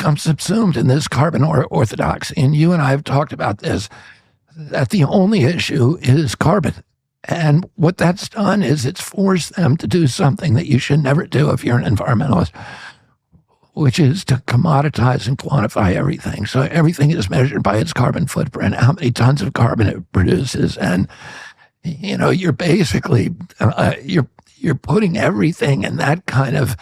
become subsumed in this carbon orthodoxy. And you and I have talked about this, that the only issue is carbon. And what that's done is it's forced them to do something that you should never do if you're an environmentalist, which is to commoditize and quantify everything. So everything is measured by its carbon footprint, how many tons of carbon it produces. And, you know, you're basically, you're putting everything in that kind of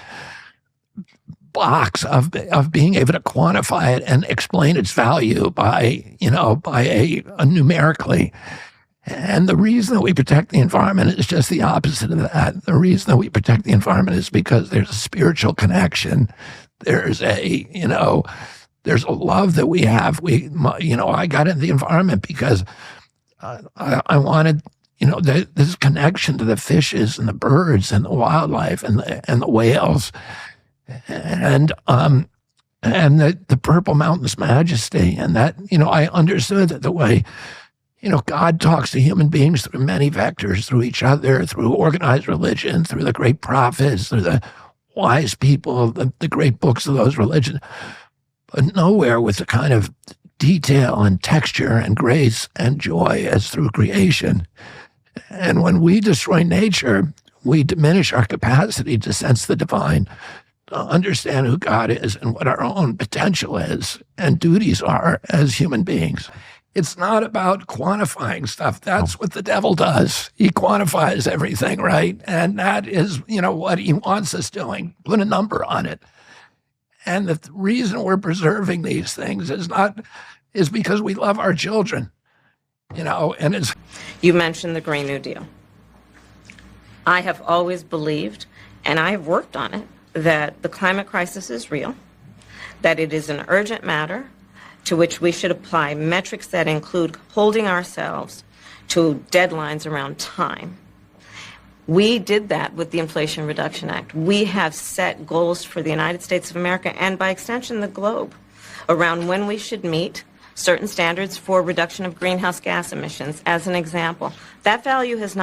box of being able to quantify it and explain its value by, you know, numerically. And the reason that we protect the environment is just the opposite of that. The reason that we protect the environment is because there's a spiritual connection. There's a, you know, there's a love that we have. I got into the environment because I wanted, you know, this connection to the fishes and the birds and the wildlife and the whales and the Purple Mountain's majesty. And that, you know, I understood that the way, you know, God talks to human beings through many vectors, through each other, through organized religion, through the great prophets, through the wise people, the great books of those religions, but nowhere with the kind of detail and texture and grace and joy as through creation. And when we destroy nature, we diminish our capacity to sense the divine, to understand who God is and what our own potential is and duties are as human beings. It's not about quantifying stuff. That's what the devil does. He quantifies everything, right? And that is, you know, what he wants us doing. Put a number on it. And the reason we're preserving these things is because we love our children, you know, and it's... You mentioned the Green New Deal. I have always believed, and I have worked on it, that the climate crisis is real, that it is an urgent matter, to which we should apply metrics that include holding ourselves to deadlines around time. We did that with the Inflation Reduction Act. We have set goals for the United States of America and by extension the globe around when we should meet certain standards for reduction of greenhouse gas emissions. As an example, that value has not